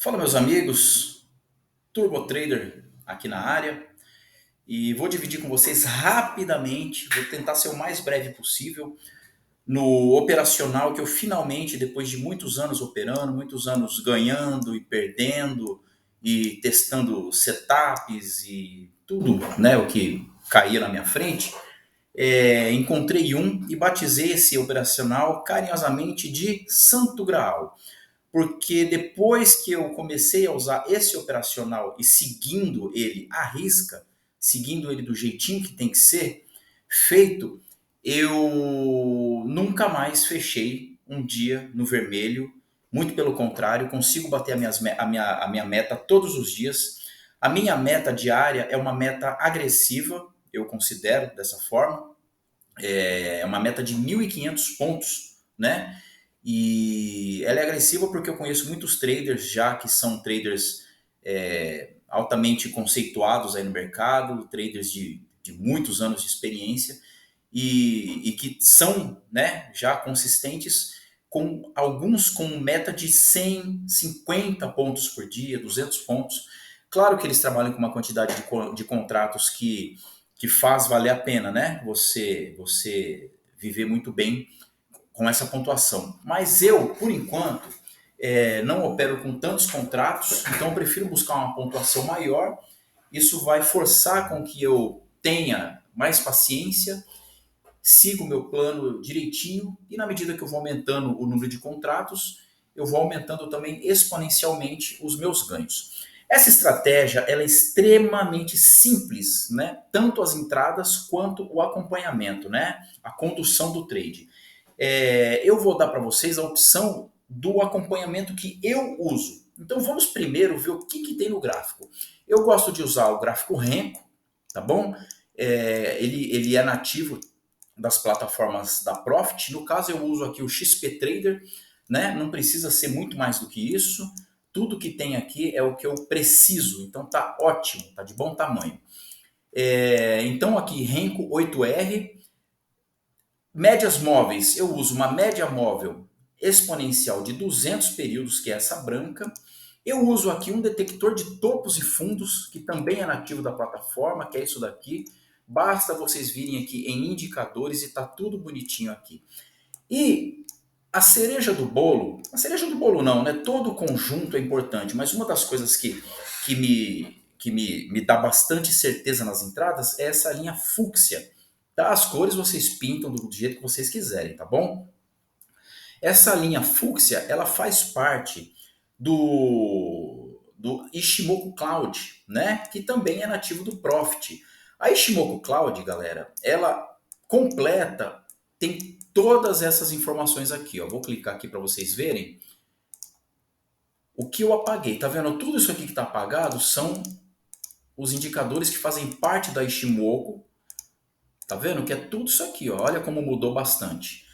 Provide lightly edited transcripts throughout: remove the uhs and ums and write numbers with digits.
Fala, meus amigos, Turbo Trader aqui na área e vou dividir com vocês rapidamente, vou tentar ser o mais breve possível no operacional que eu finalmente, depois de muitos anos operando, muitos anos ganhando e perdendo e testando setups e tudo, né, o que caía na minha frente, encontrei um e batizei esse operacional carinhosamente de Santo Graal. Porque depois que eu comecei a usar esse operacional e seguindo ele à risca, seguindo ele do jeitinho que tem que ser feito, eu nunca mais fechei um dia no vermelho. Muito pelo contrário, consigo bater a minha meta todos os dias. A minha meta diária é uma meta agressiva, eu considero dessa forma. É uma meta de 1.500 pontos, né? E ela é agressiva porque eu conheço muitos traders já que são traders altamente conceituados aí no mercado, traders de muitos anos de experiência e que são, né, já consistentes, com alguns com meta de 100, 50 pontos por dia, 200 pontos. Claro que eles trabalham com uma quantidade de contratos que faz valer a pena, né? Você viver muito bem com essa pontuação. Mas eu, por enquanto, não opero com tantos contratos, então eu prefiro buscar uma pontuação maior. Isso vai forçar com que eu tenha mais paciência, siga o meu plano direitinho e na medida que eu vou aumentando o número de contratos, eu vou aumentando também exponencialmente os meus ganhos. Essa estratégia ela é extremamente simples, né? Tanto as entradas quanto o acompanhamento, né? A condução do trade. Eu vou dar para vocês a opção do acompanhamento que eu uso. Então vamos primeiro ver o que tem no gráfico. Eu gosto de usar o gráfico Renko, tá bom? Ele é nativo das plataformas da Profit. No caso, eu uso aqui o XP Trader, né? Não precisa ser muito mais do que isso. Tudo que tem aqui é o que eu preciso. Então tá ótimo, tá de bom tamanho. Então aqui, Renko 8R. Médias móveis, eu uso uma média móvel exponencial de 200 períodos, que é essa branca. Eu uso aqui um detector de topos e fundos, que também é nativo da plataforma, que é isso daqui. Basta vocês virem aqui em indicadores e tá tudo bonitinho aqui. E a cereja do bolo não, né? Todo o conjunto é importante, mas uma das coisas que me dá bastante certeza nas entradas é essa linha fúcsia. Tá? As cores vocês pintam do jeito que vocês quiserem, tá bom? Essa linha fúcsia, ela faz parte do Ishimoku Cloud, né? Que também é nativo do Profit. A Ishimoku Cloud, galera, ela completa, tem todas essas informações aqui, ó. Vou clicar aqui para vocês verem o que eu apaguei. Tá vendo? Tudo isso aqui que está apagado são os indicadores que fazem parte da Ishimoku. Tá vendo? Que é tudo isso aqui, ó. Olha como mudou bastante.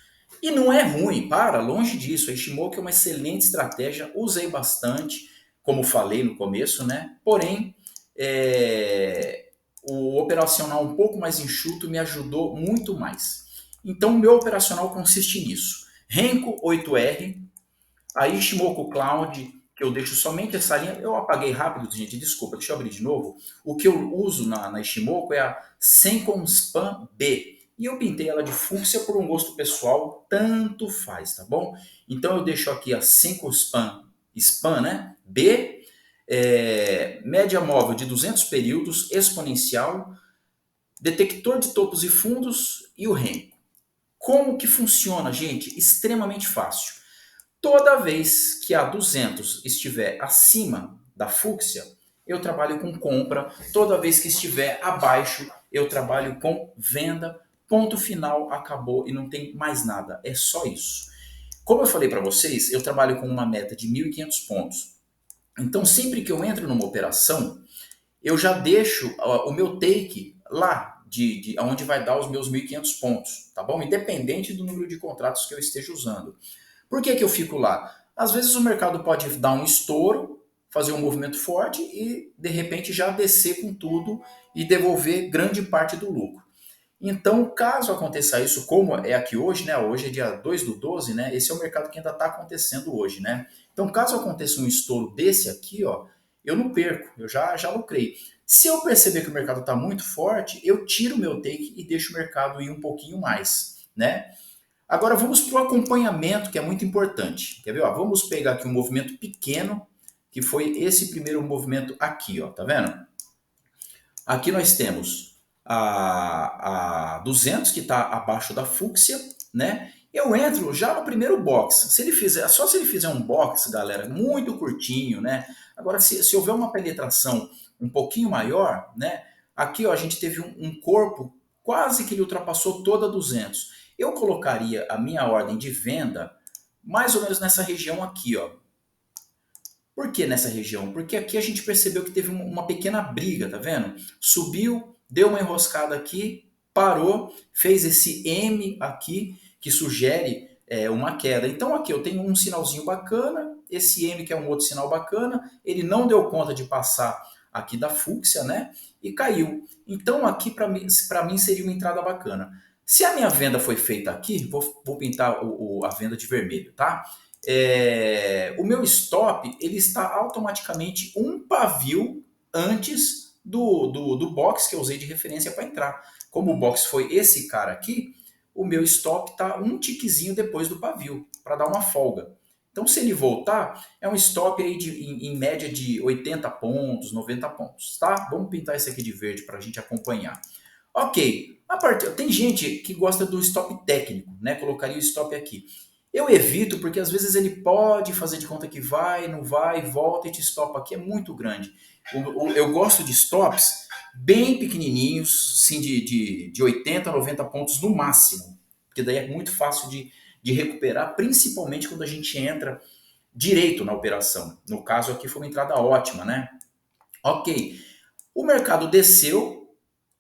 E não é ruim, longe disso. A Ishimoku é uma excelente estratégia, usei bastante, como falei no começo, né? Porém, o operacional um pouco mais enxuto me ajudou muito mais. Então, o meu operacional consiste nisso. Renko 8R, a Ishimoku Cloud, que eu deixo somente essa linha. Eu apaguei rápido, gente, desculpa, deixa eu abrir de novo. O que eu uso na Ishimoku é a Sencon Span B. E eu pintei ela de fúcsia por um gosto pessoal, tanto faz, tá bom? Então eu deixo aqui a Sencon Span, né? B, média móvel de 200 períodos, exponencial, detector de topos e fundos e o Renko. Como que funciona, gente? Extremamente fácil. Toda vez que a 200 estiver acima da fúcsia, eu trabalho com compra. Toda vez que estiver abaixo, eu trabalho com venda. Ponto final, acabou e não tem mais nada. É só isso. Como eu falei para vocês, eu trabalho com uma meta de 1.500 pontos. Então, sempre que eu entro numa operação, eu já deixo o meu take lá, de onde vai dar os meus 1.500 pontos, tá bom? Independente do número de contratos que eu esteja usando. Por que eu fico lá? Às vezes o mercado pode dar um estouro, fazer um movimento forte e de repente já descer com tudo e devolver grande parte do lucro. Então, caso aconteça isso, como é aqui hoje, né? Hoje é dia 2/12, né? Esse é o mercado que ainda está acontecendo hoje, né? Então, caso aconteça um estouro desse aqui, ó, eu não perco, eu já lucrei. Se eu perceber que o mercado está muito forte, eu tiro o meu take e deixo o mercado ir um pouquinho mais, né? Agora vamos para o acompanhamento, que é muito importante. Quer ver? Ó, vamos pegar aqui um movimento pequeno, que foi esse primeiro movimento aqui, ó, tá vendo? Aqui nós temos a 200 que está abaixo da fúcsia, né? Eu entro já no primeiro box. Se ele fizer, só se ele fizer um box, galera, muito curtinho, né? Agora, se houver uma penetração um pouquinho maior, né? Aqui, ó, a gente teve um corpo quase que ele ultrapassou toda 200. Eu colocaria a minha ordem de venda mais ou menos nessa região aqui, ó. Por que nessa região? Porque aqui a gente percebeu que teve uma pequena briga, tá vendo? Subiu, deu uma enroscada aqui, parou, fez esse M aqui, que sugere uma queda. Então aqui eu tenho um sinalzinho bacana, esse M que é um outro sinal bacana, ele não deu conta de passar aqui da fúcsia, né? E caiu. Então aqui para mim seria uma entrada bacana. Se a minha venda foi feita aqui, vou pintar a venda de vermelho, tá? O meu stop ele está automaticamente um pavio antes do box que eu usei de referência para entrar. Como o box foi esse cara aqui, o meu stop está um tiquezinho depois do pavio, para dar uma folga. Então, se ele voltar, é um stop aí em média de 80 pontos, 90 pontos, tá? Vamos pintar esse aqui de verde para a gente acompanhar. Ok, tem gente que gosta do stop técnico, né? Colocaria o stop aqui. Eu evito porque às vezes ele pode fazer de conta que vai, não vai, volta e te stopa aqui, é muito grande. Eu gosto de stops bem pequenininhos, sim, de 80, 90 pontos no máximo, porque daí é muito fácil de recuperar, principalmente quando a gente entra direito na operação. No caso aqui foi uma entrada ótima, né? Ok, o mercado desceu,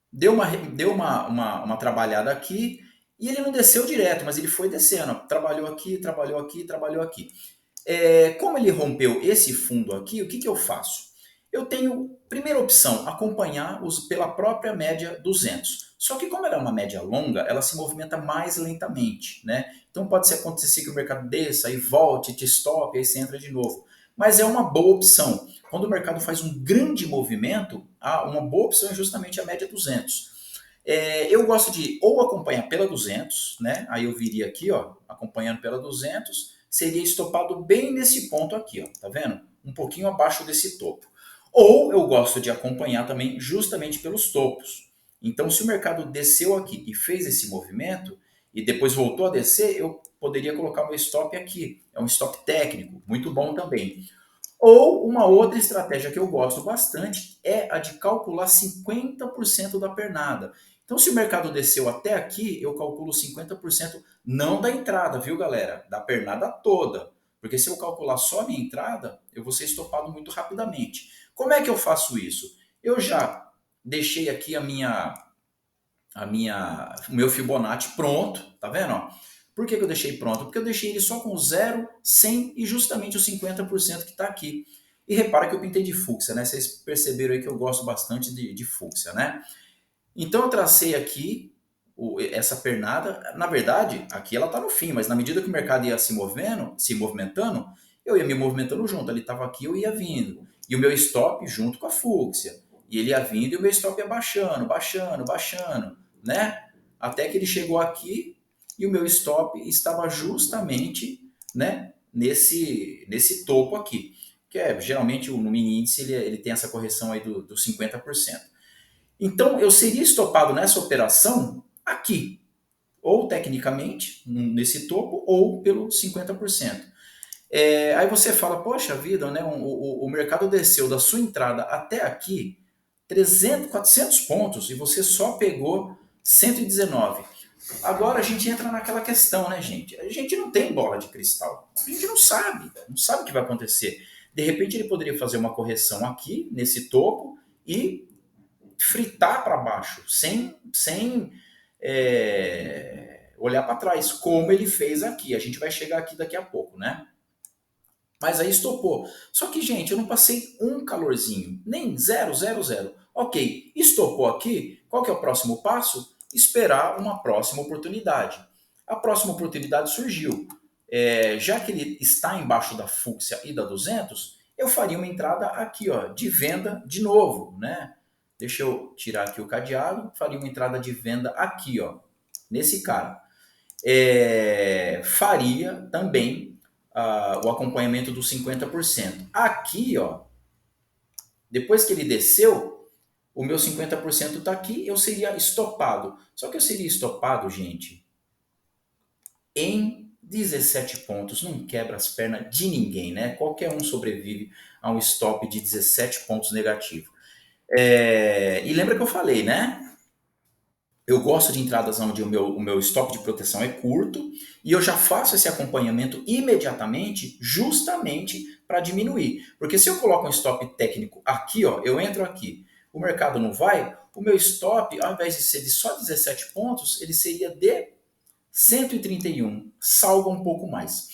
deu uma trabalhada aqui, e ele não desceu direto, mas ele foi descendo. Trabalhou aqui, trabalhou aqui, trabalhou aqui. Como ele rompeu esse fundo aqui, o que eu faço? Eu tenho, primeira opção, acompanhar pela própria média 200. Só que como ela é uma média longa, ela se movimenta mais lentamente, né? Então pode ser acontecer que o mercado desça e volte, te stop, aí você entra de novo. Mas é uma boa opção. Quando o mercado faz um grande movimento, uma boa opção é justamente a média 200. Eu gosto de ou acompanhar pela 200, né? Aí eu viria aqui, ó, acompanhando pela 200, seria estopado bem nesse ponto aqui, ó, tá vendo? Um pouquinho abaixo desse topo. Ou eu gosto de acompanhar também justamente pelos topos. Então, se o mercado desceu aqui e fez esse movimento e depois voltou a descer, eu poderia colocar meu stop aqui. É um stop técnico, muito bom também. Ou uma outra estratégia que eu gosto bastante é a de calcular 50% da pernada. Então, se o mercado desceu até aqui, eu calculo 50% não da entrada, viu, galera? Da pernada toda. Porque se eu calcular só a minha entrada, eu vou ser estopado muito rapidamente. Como é que eu faço isso? Eu já deixei aqui o meu Fibonacci pronto, tá vendo? Ó? Por que eu deixei pronto? Porque eu deixei ele só com 0, 100 e justamente os 50% que está aqui. E repara que eu pintei de fúcsia, né? Vocês perceberam aí que eu gosto bastante de fúcsia, né? Então eu tracei aqui essa pernada. Na verdade, aqui ela está no fim, mas na medida que o mercado ia se movimentando, eu ia me movimentando junto. Ele estava aqui, eu ia vindo. E o meu stop junto com a fúcsia. E ele ia vindo e o meu stop ia baixando, baixando, baixando, né? Até que ele chegou aqui e o meu stop estava justamente, né, nesse topo aqui. Que geralmente no mini índice ele tem essa correção aí dos 50%. Então, eu seria estopado nessa operação aqui, ou tecnicamente, nesse topo, ou pelo 50%. Aí você fala, poxa vida, né, o mercado desceu da sua entrada até aqui 300, 400 pontos e você só pegou 119. Agora a gente entra naquela questão, né, gente? A gente não tem bola de cristal. A gente não sabe o que vai acontecer. De repente ele poderia fazer uma correção aqui, nesse topo, e fritar para baixo, sem olhar para trás, como ele fez aqui. A gente vai chegar aqui daqui a pouco, né? Mas aí estopou. Só que, gente, eu não passei um calorzinho, nem zero, zero, zero. Ok, estopou aqui, qual que é o próximo passo? esperar uma próxima oportunidade. A próxima oportunidade surgiu. Já que ele está embaixo da fúcsia e da 200, eu faria uma entrada aqui, ó, de venda de novo, né? Deixa eu tirar aqui o cadeado, faria uma entrada de venda aqui, ó, nesse cara. Faria também o acompanhamento dos 50%. Aqui, ó, depois que ele desceu, o meu 50% está aqui, eu seria estopado. Só que eu seria estopado, gente, em 17 pontos. Não quebra as pernas de ninguém, né? Qualquer um sobrevive a um stop de 17 pontos negativo. E lembra que eu falei, né? Eu gosto de entradas onde o meu stop de proteção é curto e eu já faço esse acompanhamento imediatamente, justamente para diminuir. Porque se eu coloco um stop técnico aqui, ó, eu entro aqui, o mercado não vai, o meu stop, ao invés de ser de só 17 pontos, ele seria de 131, salva um pouco mais.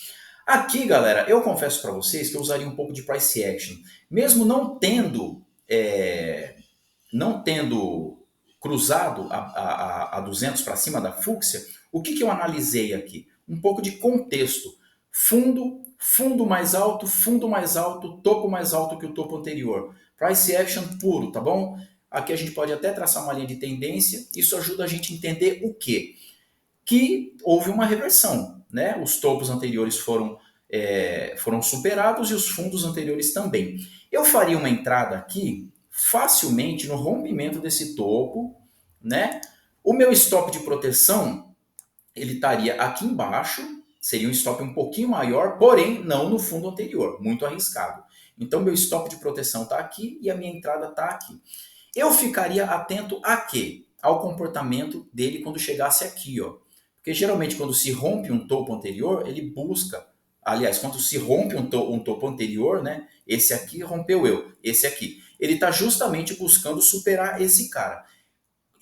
Aqui, galera, eu confesso para vocês que eu usaria um pouco de price action, mesmo não tendo cruzado a 200 para cima da fúcsia. O que eu analisei aqui? Um pouco de contexto. Fundo mais alto, topo mais alto que o topo anterior. Price action puro, tá bom? Aqui a gente pode até traçar uma linha de tendência. Isso ajuda a gente a entender o quê? Que houve uma reversão, né? Os topos anteriores foram superados e os fundos anteriores também. Eu faria uma entrada aqui facilmente no rompimento desse topo, né? O meu stop de proteção, ele estaria aqui embaixo, seria um stop um pouquinho maior, porém não no fundo anterior, muito arriscado. Então meu stop de proteção está aqui e a minha entrada está aqui. Eu ficaria atento a quê? Ao comportamento dele quando chegasse aqui, ó. Porque geralmente quando se rompe um topo anterior, ele busca, aliás, quando se rompe um topo anterior, né? Esse aqui rompeu esse aqui. Ele está justamente buscando superar esse cara.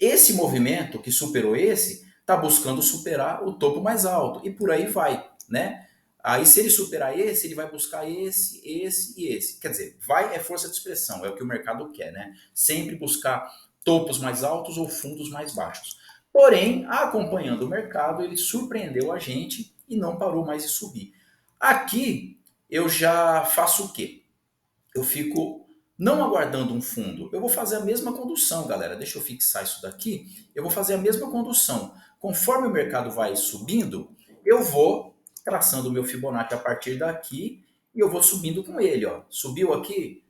Esse movimento que superou esse, está buscando superar o topo mais alto. E por aí vai, né? Aí se ele superar esse, ele vai buscar esse e esse. Quer dizer, vai é força de expressão, é o que o mercado quer, né? Sempre buscar topos mais altos ou fundos mais baixos. Porém, acompanhando o mercado, ele surpreendeu a gente e não parou mais de subir. Aqui eu já faço o quê? Eu fico não aguardando um fundo. Eu vou fazer a mesma condução, galera. Deixa eu fixar isso daqui. Eu vou fazer a mesma condução. Conforme o mercado vai subindo, eu vou traçando o meu Fibonacci a partir daqui e eu vou subindo com ele. Ó. Subiu aqui,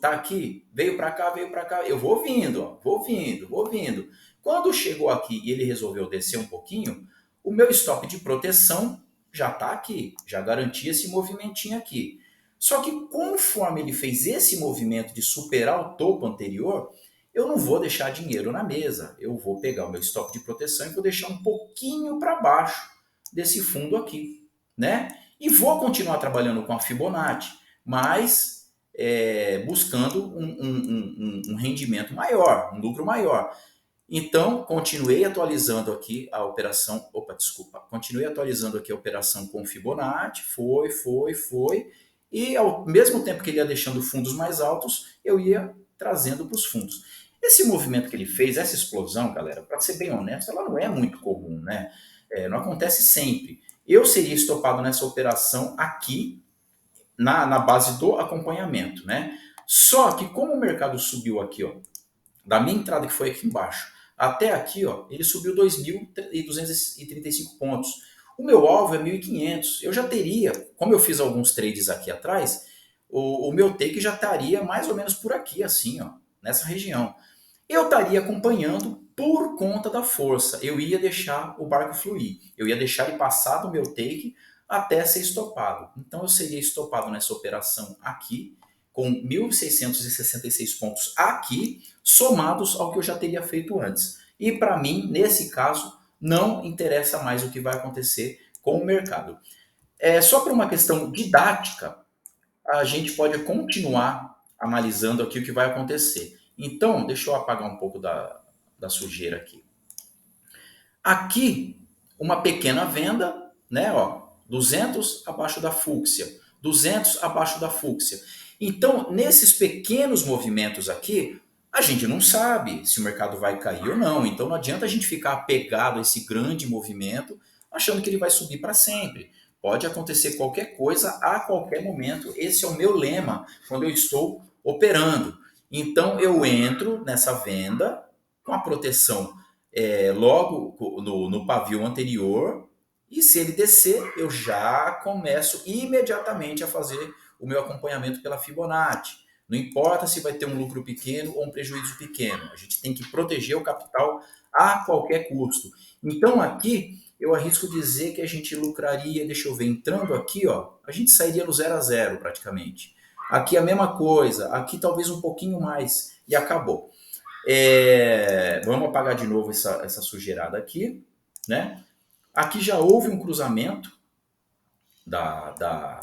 tá aqui, veio para cá, veio para cá. Eu vou vindo, ó, vou vindo, vou vindo. Quando chegou aqui e ele resolveu descer um pouquinho, o meu stop de proteção já está aqui, já garanti esse movimentinho aqui. Só que conforme ele fez esse movimento de superar o topo anterior, eu não vou deixar dinheiro na mesa. Eu vou pegar o meu stop de proteção e vou deixar um pouquinho para baixo desse fundo aqui, né? E vou continuar trabalhando com a Fibonacci, mas buscando um rendimento maior, um lucro maior. Então, continuei atualizando aqui a operação. Opa, desculpa. Continuei atualizando aqui a operação com Fibonacci. Foi. E ao mesmo tempo que ele ia deixando fundos mais altos, eu ia trazendo para os fundos. Esse movimento que ele fez, essa explosão, galera, para ser bem honesto, ela não é muito comum, né? Não acontece sempre. Eu seria estopado nessa operação aqui, na base do acompanhamento, né? Só que como o mercado subiu aqui, ó, da minha entrada que foi aqui embaixo até aqui, ó, ele subiu 2.235 pontos. O meu alvo é 1.500. Eu já teria, como eu fiz alguns trades aqui atrás, o meu take já estaria mais ou menos por aqui, assim, ó, nessa região. Eu estaria acompanhando por conta da força. Eu ia deixar o barco fluir. Eu ia deixar ele passar do meu take até ser estopado. Então eu seria estopado nessa operação aqui, com 1.666 pontos aqui, somados ao que eu já teria feito antes. E para mim, nesse caso, não interessa mais o que vai acontecer com o mercado. Só por uma questão didática, a gente pode continuar analisando aqui o que vai acontecer. Então, deixa eu apagar um pouco da sujeira aqui. Aqui, uma pequena venda, né? Ó, 200 abaixo da fúcsia, 200 abaixo da fúcsia. Então, nesses pequenos movimentos aqui, A gente não sabe se o mercado vai cair ou não, então não adianta a gente ficar apegado a esse grande movimento achando que ele vai subir para sempre. Pode acontecer qualquer coisa a qualquer momento. Esse é o meu lema quando eu estou operando. Então eu entro nessa venda com a proteção logo no pavio anterior, e se ele descer, eu já começo imediatamente a fazer o meu acompanhamento pela Fibonacci. Não importa se vai ter um lucro pequeno ou um prejuízo pequeno, a gente tem que proteger o capital a qualquer custo. Então aqui eu arrisco dizer que a gente lucraria, deixa eu ver, entrando aqui, ó, a gente sairia no 0 a 0 praticamente. Aqui a mesma coisa, aqui talvez um pouquinho mais e acabou. Vamos apagar de novo essa sujeirada aqui, né? Aqui já houve um cruzamento da, da,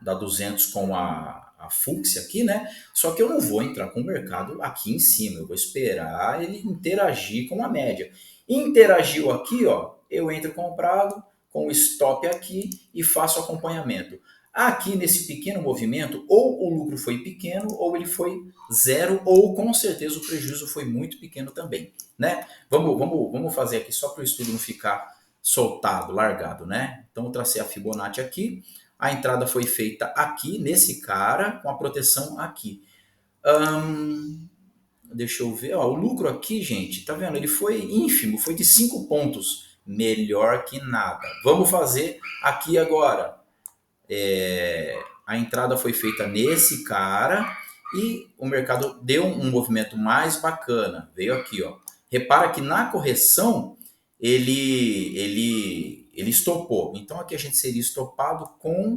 da 200 com a Fux aqui, né? Só que eu não vou entrar com o mercado aqui em cima, eu vou esperar ele interagir com a média. Interagiu aqui, ó, eu entro comprado com o stop aqui e faço acompanhamento. Aqui nesse pequeno movimento, ou o lucro foi pequeno, ou ele foi zero, ou com certeza o prejuízo foi muito pequeno também, né? Vamos fazer aqui só para o estudo não ficar soltado, largado, né? Então eu tracei a Fibonacci aqui, a entrada foi feita aqui, nesse cara, com a proteção aqui. Deixa eu ver, ó, o lucro aqui, gente, tá vendo? Ele foi ínfimo, foi de 5 pontos. Melhor que nada. Vamos fazer aqui agora. A entrada foi feita nesse cara e o mercado deu um movimento mais bacana. Veio aqui, ó. Repara que na correção ele estopou. Então aqui a gente seria estopado com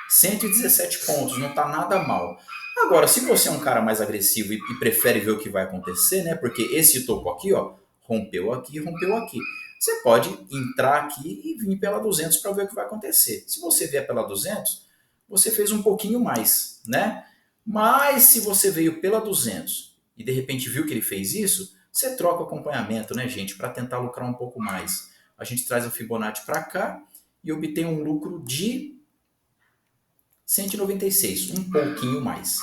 117 pontos, não está nada mal. Agora, se você é um cara mais agressivo e prefere ver o que vai acontecer, né? Porque esse topo aqui, ó, rompeu aqui, rompeu aqui. Você pode entrar aqui e vir pela 200 para ver o que vai acontecer. Se você vier pela 200, você fez um pouquinho mais, né? Mas se você veio pela 200 e de repente viu que ele fez isso, você troca o acompanhamento, né, gente, para tentar lucrar um pouco mais. A gente traz a Fibonacci para cá e obtém um lucro de 196, um pouquinho mais.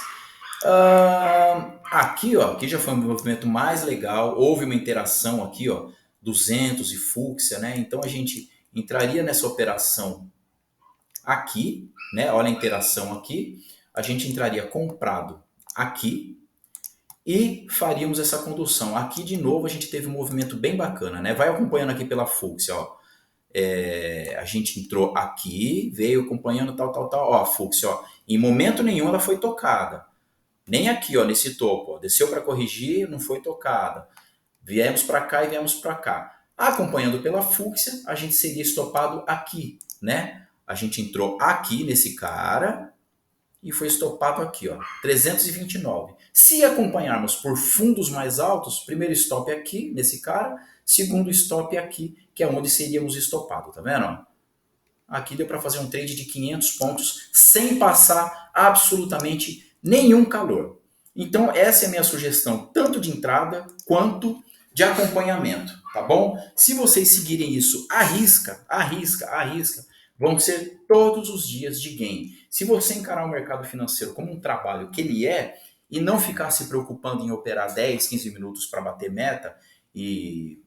Aqui, ó, aqui já foi um movimento mais legal, houve uma interação aqui, ó, 200 e fúcsia, né? Então a gente entraria nessa operação aqui, né? Olha a interação aqui. A gente entraria comprado aqui e faríamos essa condução. Aqui de novo a gente teve um movimento bem bacana, né? Vai acompanhando aqui pela fúcsia, ó. A gente entrou aqui, veio acompanhando tal, tal, tal. Ó, a fúcsia, ó, em momento nenhum ela foi tocada. Nem aqui, ó, nesse topo. Ó, desceu para corrigir, não foi tocada. Viemos para cá e viemos para cá. Acompanhando pela fúcsia, a gente seria estopado aqui, né? A gente entrou aqui nesse cara e foi estopado aqui, ó, 329. Se acompanharmos por fundos mais altos, primeiro stop aqui nesse cara, segundo stop aqui, que é onde seríamos estopados, tá vendo? Aqui deu para fazer um trade de 500 pontos sem passar absolutamente nenhum calor. Então essa é a minha sugestão, tanto de entrada quanto de acompanhamento, tá bom? Se vocês seguirem isso à risca, vão ser todos os dias de gain. Se você encarar o mercado financeiro como um trabalho que ele é, e não ficar se preocupando em operar 10, 15 minutos para bater meta, e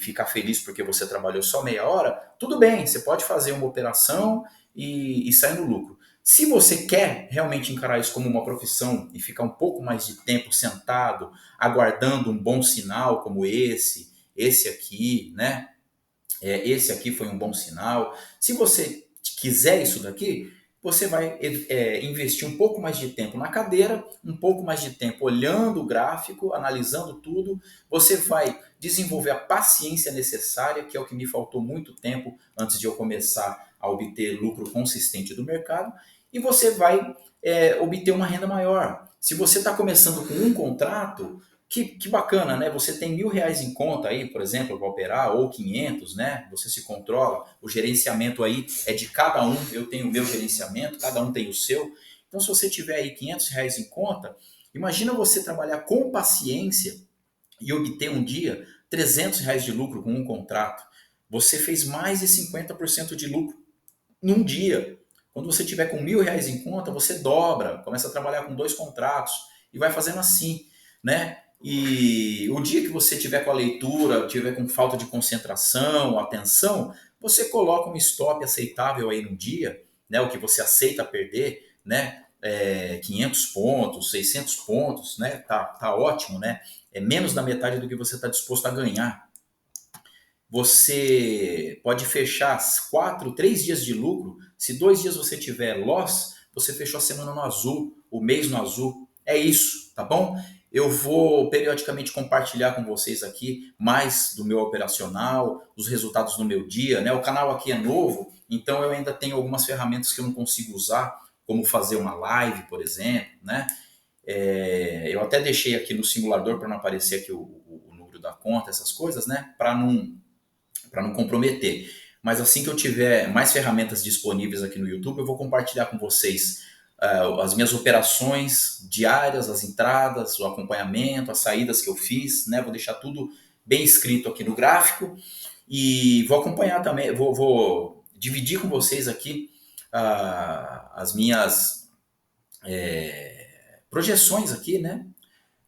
ficar feliz porque você trabalhou só meia hora, tudo bem, você pode fazer uma operação e sair no lucro. Se você quer realmente encarar isso como uma profissão e ficar um pouco mais de tempo sentado, aguardando um bom sinal como esse aqui, né? Esse aqui foi um bom sinal. Se você quiser isso daqui, você vai investir um pouco mais de tempo na cadeira, um pouco mais de tempo olhando o gráfico, analisando tudo. Você vai desenvolver a paciência necessária, que é o que me faltou muito tempo antes de eu começar a obter lucro consistente do mercado, e você vai obter uma renda maior. Se você está começando com um contrato, que bacana, né? Você tem R$ 1.000 em conta aí, por exemplo, para operar, ou 500, né? Você se controla, o gerenciamento aí é de cada um, eu tenho o meu gerenciamento, cada um tem o seu. Então, se você tiver aí R$ 500 em conta, imagina você trabalhar com paciência e obter um dia R$ 300 de lucro com um contrato. Você fez mais de 50% de lucro num dia. Quando você tiver com R$ 1.000 em conta, você dobra, começa a trabalhar com 2 contratos e vai fazendo assim. né? E o dia que você tiver com a leitura, tiver com falta de concentração, atenção, você coloca um stop aceitável aí no dia, né? O que você aceita perder, né? 500 pontos, 600 pontos, né? Tá ótimo, né? É menos da metade do que você está disposto a ganhar. Você pode fechar 3 dias de lucro. Se 2 dias você tiver loss, você fechou a semana no azul, o mês no azul. É isso, tá bom? Eu vou periodicamente compartilhar com vocês aqui mais do meu operacional, os resultados do meu dia, né? O canal aqui é novo, então eu ainda tenho algumas ferramentas que eu não consigo usar, como fazer uma live, por exemplo, né? Eu até deixei aqui no simulador para não aparecer aqui o número da conta, essas coisas, né? Para não comprometer. Mas assim que eu tiver mais ferramentas disponíveis aqui no YouTube, eu vou compartilhar com vocês as minhas operações diárias, as entradas, o acompanhamento, as saídas que eu fiz, né? Vou deixar tudo bem escrito aqui no gráfico e vou acompanhar também, vou dividir com vocês aqui as minhas projeções aqui, né?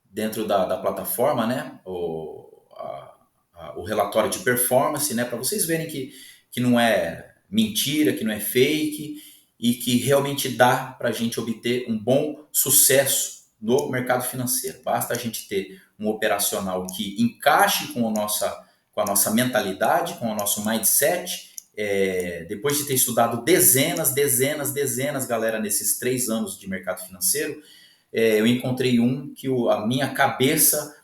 Dentro da plataforma, né? O relatório de performance, né? Para vocês verem que não é mentira, que não é fake e que realmente dá para a gente obter um bom sucesso no mercado financeiro. Basta a gente ter um operacional que encaixe com a nossa mentalidade, com o nosso mindset. Depois de ter estudado dezenas, galera, nesses 3 anos de mercado financeiro, eu encontrei um que a minha cabeça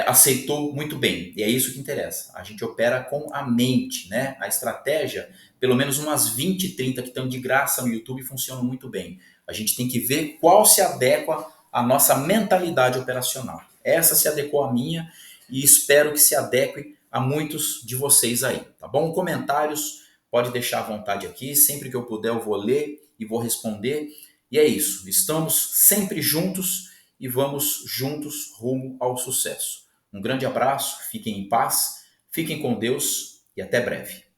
aceitou muito bem. E é isso que interessa. A gente opera com a mente, né? A estratégia, pelo menos umas 20, 30 que estão de graça no YouTube funcionam muito bem. A gente tem que ver qual se adequa à nossa mentalidade operacional. Essa se adequou à minha e espero que se adeque a muitos de vocês aí, tá bom? Comentários, pode deixar à vontade aqui. Sempre que eu puder eu vou ler e vou responder. E é isso, estamos sempre juntos e vamos juntos rumo ao sucesso. Um grande abraço, fiquem em paz, fiquem com Deus e até breve.